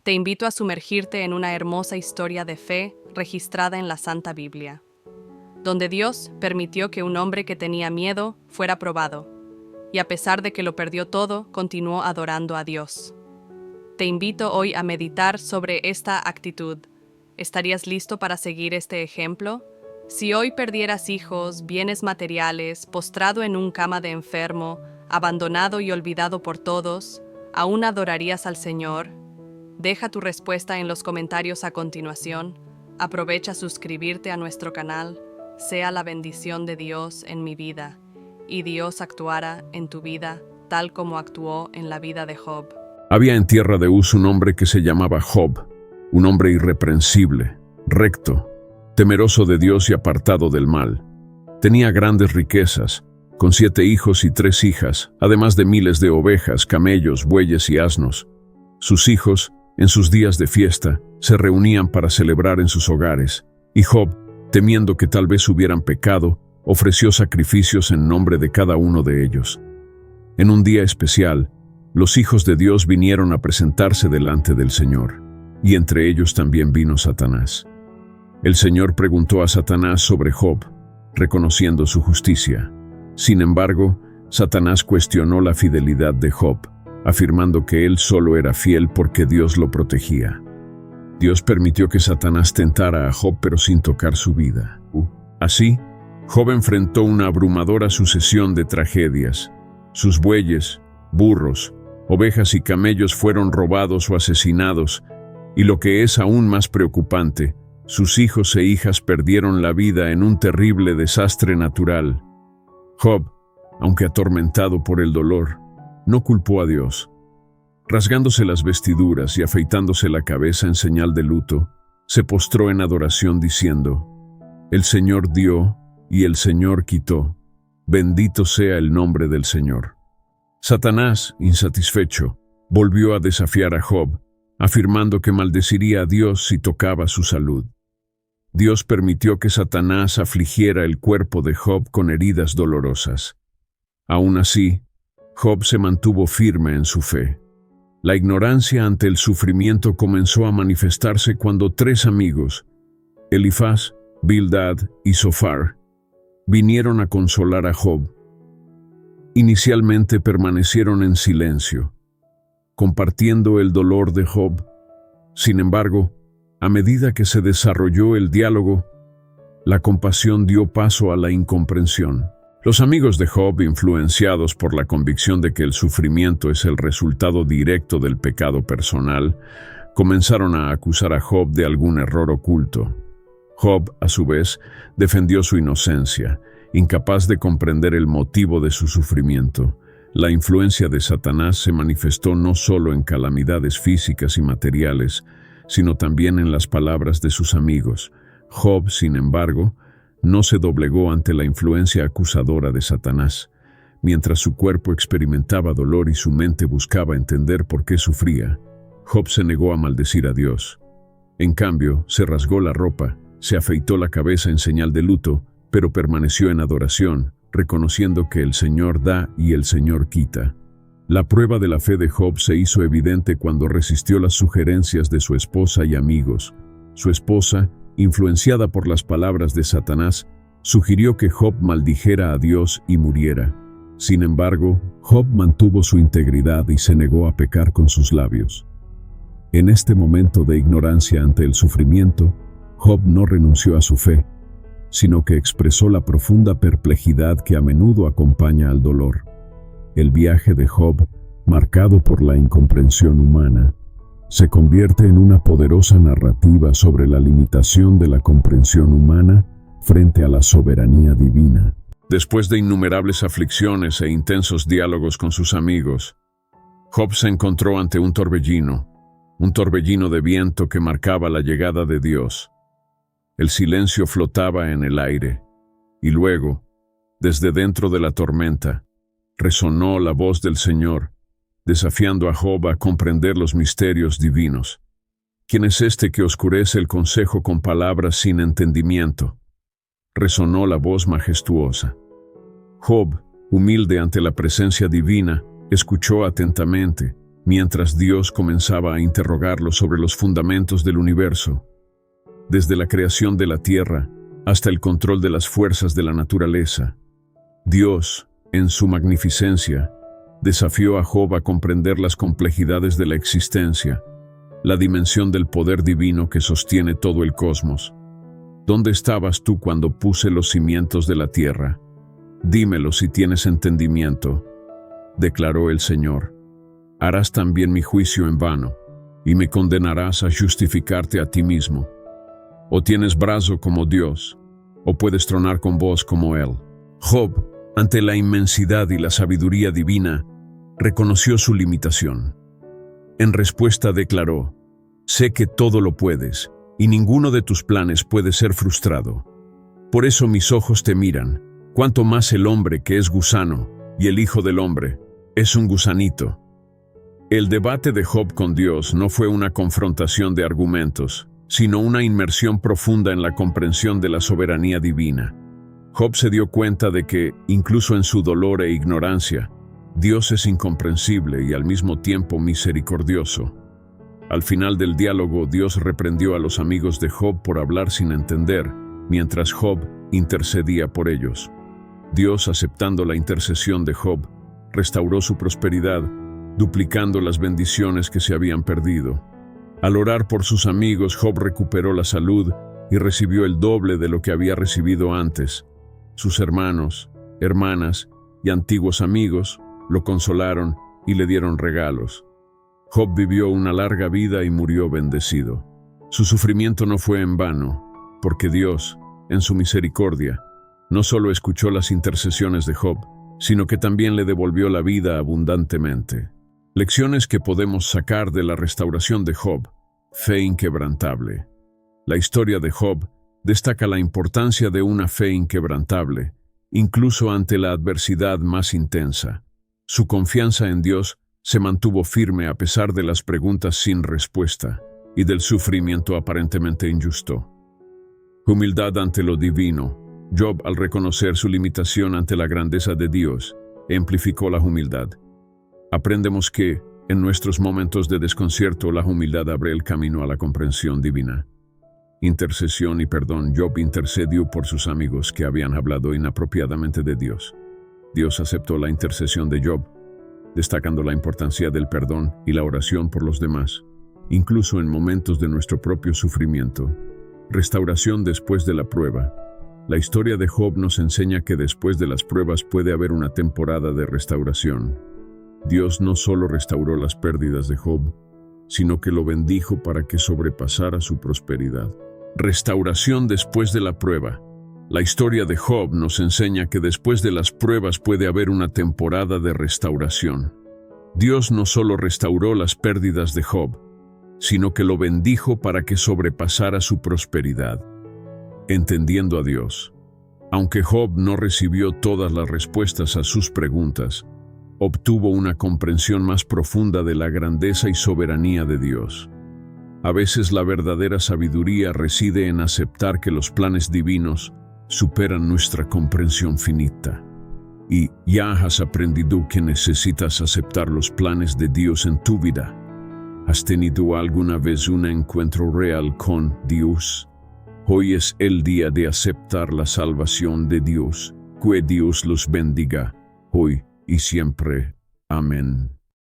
te invito a sumergirte en una hermosa historia de fe registrada en la Santa Biblia, donde Dios permitió que un hombre que tenía miedo fuera probado, y a pesar de que lo perdió todo, continuó adorando a Dios. Te invito hoy a meditar sobre esta actitud. ¿Estarías listo para seguir este ejemplo? Si hoy perdieras hijos, bienes materiales, postrado en un cama de enfermo, abandonado y olvidado por todos, ¿aún adorarías al Señor? Deja tu respuesta en los comentarios a continuación. Aprovecha suscribirte a nuestro canal. Sea la bendición de Dios en mi vida, y Dios actuará en tu vida tal como actuó en la vida de Job. Había en tierra de Uz un hombre que se llamaba Job, un hombre irreprensible, recto, temeroso de Dios y apartado del mal. Tenía grandes riquezas, con 7 hijos y 3 hijas, además de miles de ovejas, camellos, bueyes y asnos. Sus hijos, en sus días de fiesta, se reunían para celebrar en sus hogares, y Job, temiendo que tal vez hubieran pecado, ofreció sacrificios en nombre de cada uno de ellos. En un día especial, los hijos de Dios vinieron a presentarse delante del Señor, y entre ellos también vino Satanás. El Señor preguntó a Satanás sobre Job, reconociendo su justicia. Sin embargo, Satanás cuestionó la fidelidad de Job, afirmando que él solo era fiel porque Dios lo protegía. Dios permitió que Satanás tentara a Job, pero sin tocar su vida. Así, Job enfrentó una abrumadora sucesión de tragedias. Sus bueyes, burros, ovejas y camellos fueron robados o asesinados, y lo que es aún más preocupante, sus hijos e hijas perdieron la vida en un terrible desastre natural. Job, aunque atormentado por el dolor, no culpó a Dios. Rasgándose las vestiduras y afeitándose la cabeza en señal de luto, se postró en adoración diciendo: El Señor dio y el Señor quitó. Bendito sea el nombre del Señor. Satanás, insatisfecho, volvió a desafiar a Job, afirmando que maldeciría a Dios si tocaba su salud. Dios permitió que Satanás afligiera el cuerpo de Job con heridas dolorosas. Aún así, Job se mantuvo firme en su fe. La ignorancia ante el sufrimiento comenzó a manifestarse cuando 3 amigos, Elifaz, Bildad y Zofar, vinieron a consolar a Job. Inicialmente permanecieron en silencio, compartiendo el dolor de Job. Sin embargo, a medida que se desarrolló el diálogo, la compasión dio paso a la incomprensión. Los amigos de Job, influenciados por la convicción de que el sufrimiento es el resultado directo del pecado personal, comenzaron a acusar a Job de algún error oculto. Job, a su vez, defendió su inocencia, incapaz de comprender el motivo de su sufrimiento. La influencia de Satanás se manifestó no solo en calamidades físicas y materiales, sino también en las palabras de sus amigos. Job, sin embargo, no se doblegó ante la influencia acusadora de Satanás. Mientras su cuerpo experimentaba dolor y su mente buscaba entender por qué sufría, Job se negó a maldecir a Dios. En cambio, se rasgó la ropa, se afeitó la cabeza en señal de luto, pero permaneció en adoración, reconociendo que el Señor da y el Señor quita. La prueba de la fe de Job se hizo evidente cuando resistió las sugerencias de su esposa y amigos. Su esposa, influenciada por las palabras de Satanás, sugirió que Job maldijera a Dios y muriera. Sin embargo, Job mantuvo su integridad y se negó a pecar con sus labios. En este momento de ignorancia ante el sufrimiento, Job no renunció a su fe, sino que expresó la profunda perplejidad que a menudo acompaña al dolor. El viaje de Job, marcado por la incomprensión humana, se convierte en una poderosa narrativa sobre la limitación de la comprensión humana frente a la soberanía divina. Después de innumerables aflicciones e intensos diálogos con sus amigos, Job se encontró ante un torbellino de viento que marcaba la llegada de Dios. El silencio flotaba en el aire, y luego, desde dentro de la tormenta, resonó la voz del Señor, desafiando a Job a comprender los misterios divinos. ¿Quién es este que oscurece el consejo con palabras sin entendimiento? Resonó la voz majestuosa. Job, humilde ante la presencia divina, escuchó atentamente, mientras Dios comenzaba a interrogarlo sobre los fundamentos del universo, desde la creación de la tierra hasta el control de las fuerzas de la naturaleza. Dios, en su magnificencia, desafió a Job a comprender las complejidades de la existencia, la dimensión del poder divino que sostiene todo el cosmos. ¿Dónde estabas tú cuando puse los cimientos de la tierra? Dímelo si tienes entendimiento, declaró el Señor. Harás también mi juicio en vano, y me condenarás a justificarte a ti mismo. O tienes brazo como Dios, o puedes tronar con voz como Él. Job, ante la inmensidad y la sabiduría divina, reconoció su limitación. En respuesta declaró: sé que todo lo puedes, y ninguno de tus planes puede ser frustrado. Por eso mis ojos te miran, cuanto más el hombre que es gusano, y el hijo del hombre es un gusanito. El debate de Job con Dios no fue una confrontación de argumentos, sino una inmersión profunda en la comprensión de la soberanía divina. Job se dio cuenta de que, incluso en su dolor e ignorancia, Dios es incomprensible y al mismo tiempo misericordioso. Al final del diálogo, Dios reprendió a los amigos de Job por hablar sin entender, mientras Job intercedía por ellos. Dios, aceptando la intercesión de Job, restauró su prosperidad, duplicando las bendiciones que se habían perdido. Al orar por sus amigos, Job recuperó la salud y recibió el doble de lo que había recibido antes. Sus hermanos, hermanas y antiguos amigos lo consolaron y le dieron regalos. Job vivió una larga vida y murió bendecido. Su sufrimiento no fue en vano, porque Dios, en su misericordia, no solo escuchó las intercesiones de Job, sino que también le devolvió la vida abundantemente. Lecciones que podemos sacar de la restauración de Job: fe inquebrantable. La historia de Job destaca la importancia de una fe inquebrantable, incluso ante la adversidad más intensa. Su confianza en Dios se mantuvo firme a pesar de las preguntas sin respuesta y del sufrimiento aparentemente injusto. Humildad ante lo divino. Job, al reconocer su limitación ante la grandeza de Dios, amplificó la humildad. Aprendemos que, en nuestros momentos de desconcierto, la humildad abre el camino a la comprensión divina. Intercesión y perdón. Job intercedió por sus amigos que habían hablado inapropiadamente de Dios. Dios aceptó la intercesión de Job, destacando la importancia del perdón y la oración por los demás, incluso en momentos de nuestro propio sufrimiento. Restauración después de la prueba. La historia de Job nos enseña que después de las pruebas puede haber una temporada de restauración. Dios no solo restauró las pérdidas de Job, sino que lo bendijo para que sobrepasara su prosperidad. Restauración después de la prueba. La historia de Job nos enseña que después de las pruebas puede haber una temporada de restauración. Dios no solo restauró las pérdidas de Job, sino que lo bendijo para que sobrepasara su prosperidad. Entendiendo a Dios. Aunque Job no recibió todas las respuestas a sus preguntas, obtuvo una comprensión más profunda de la grandeza y soberanía de Dios. A veces la verdadera sabiduría reside en aceptar que los planes divinos superan nuestra comprensión finita. Y ya has aprendido que necesitas aceptar los planes de Dios en tu vida. ¿Has tenido alguna vez un encuentro real con Dios? Hoy es el día de aceptar la salvación de Dios. Que Dios los bendiga, hoy y siempre. Amén.